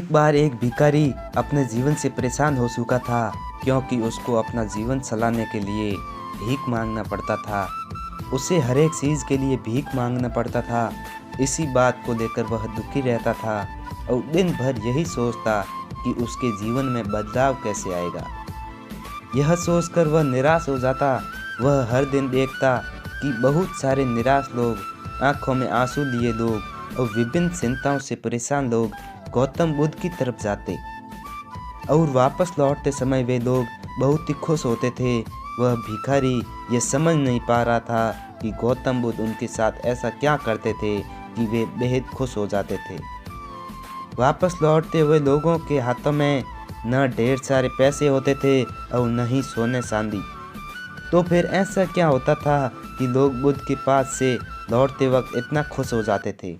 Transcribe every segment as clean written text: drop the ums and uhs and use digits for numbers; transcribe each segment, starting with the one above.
एक बार एक भिखारी अपने जीवन से परेशान हो चुका था, क्योंकि उसको अपना जीवन चलाने के लिए भीख मांगना पड़ता था। उसे हर एक चीज़ के लिए भीख मांगना पड़ता था। इसी बात को लेकर वह दुखी रहता था और दिन भर यही सोचता कि उसके जीवन में बदलाव कैसे आएगा। यह सोचकर वह निराश हो जाता। वह हर दिन देखता कि बहुत सारे निराश लोग, आंखों में आंसू लिए लोग और विभिन्न चिंताओं से परेशान लोग गौतम बुद्ध की तरफ जाते और वापस लौटते समय वे लोग बहुत ही खुश होते थे। वह भिखारी ये समझ नहीं पा रहा था कि गौतम बुद्ध उनके साथ ऐसा क्या करते थे कि वे बेहद खुश हो जाते थे। वापस लौटते हुए लोगों के हाथों में न ढेर सारे पैसे होते थे और न ही सोने चांदी। तो फिर ऐसा क्या होता था कि लोग बुद्ध के पास से लौटते वक्त इतना खुश हो जाते थे।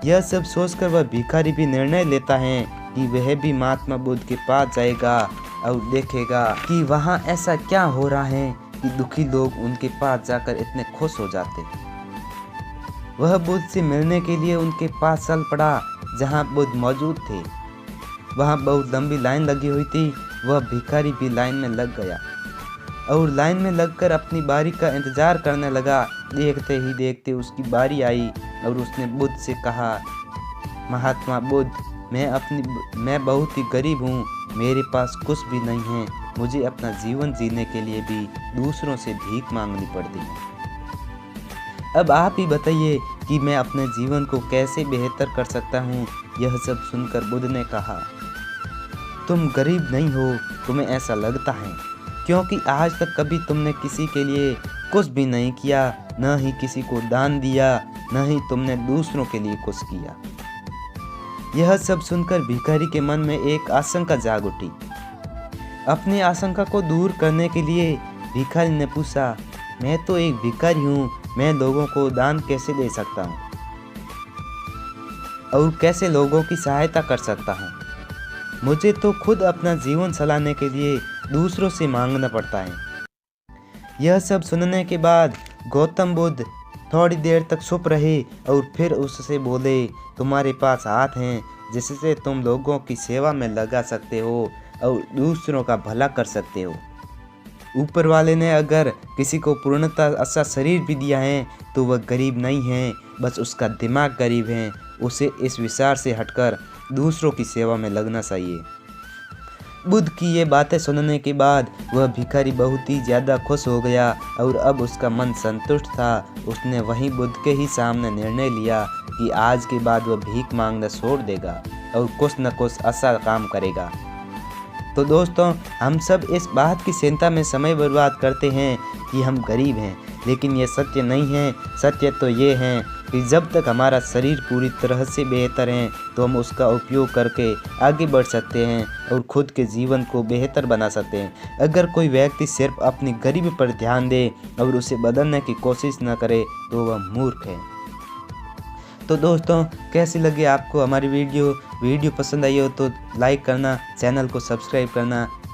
यह सब सोचकर वह भिखारी भी निर्णय लेता है कि वह भी महात्मा बुद्ध के पास जाएगा और देखेगा कि वहाँ ऐसा क्या हो रहा है कि दुखी लोग उनके पास जाकर इतने खुश हो जाते। वह बुद्ध से मिलने के लिए उनके पास चल पड़ा जहाँ बुद्ध मौजूद थे। वहाँ बहुत लंबी लाइन लगी हुई थी। वह भिखारी भी लाइन में लग गया और लाइन में लगकर अपनी बारी का इंतजार करने लगा। देखते ही देखते उसकी बारी आई और उसने बुद्ध से कहा, महात्मा बुद्ध, मैं बहुत ही गरीब हूँ, मेरे पास कुछ भी नहीं है। मुझे अपना जीवन जीने के लिए भी दूसरों से भीख मांगनी पड़ती है। अब आप ही बताइए कि मैं अपने जीवन को कैसे बेहतर कर सकता हूँ। यह सब सुनकर बुद्ध ने कहा, तुम गरीब नहीं हो, तुम्हें ऐसा लगता है, क्योंकि आज तक कभी तुमने किसी के लिए कुछ भी नहीं किया, न ही किसी को दान दिया, न ही तुमने दूसरों के लिए कुछ किया। यह सब सुनकर भिखारी के मन में एक आशंका जाग उठी। अपनी आशंका को दूर करने के लिए भिखारी ने पूछा, मैं तो एक भिखारी हूँ, मैं लोगों को दान कैसे दे सकता हूँ और कैसे लोगों की सहायता कर सकता हूँ। मुझे तो खुद अपना जीवन चलाने के लिए दूसरों से मांगना पड़ता है। यह सब सुनने के बाद गौतम बुद्ध थोड़ी देर तक चुप रहे और फिर उससे बोले, तुम्हारे पास हाथ हैं जिससे तुम लोगों की सेवा में लगा सकते हो और दूसरों का भला कर सकते हो। ऊपर वाले ने अगर किसी को पूर्णतः अच्छा शरीर भी दिया है तो वह गरीब नहीं है, बस उसका दिमाग गरीब है। उसे इस विचार से हटकर दूसरों की सेवा में लगना चाहिए। बुद्ध की ये बातें सुनने के बाद वह भिखारी बहुत ही ज़्यादा खुश हो गया और अब उसका मन संतुष्ट था। उसने वहीं बुद्ध के ही सामने निर्णय लिया कि आज के बाद वह भीख मांगना छोड़ देगा और कुछ न कुछ अच्छा काम करेगा। तो दोस्तों, हम सब इस बात की चिंता में समय बर्बाद करते हैं कि हम गरीब हैं, लेकिन ये सत्य नहीं है। सत्य तो ये है कि जब तक हमारा शरीर पूरी तरह से बेहतर है तो हम उसका उपयोग करके आगे बढ़ सकते हैं और खुद के जीवन को बेहतर बना सकते हैं। अगर कोई व्यक्ति सिर्फ अपनी गरीबी पर ध्यान दे और उसे बदलने की कोशिश न करे तो वह मूर्ख है। तो दोस्तों, कैसी लगी आपको हमारी वीडियो पसंद आई हो तो लाइक करना, चैनल को सब्सक्राइब करना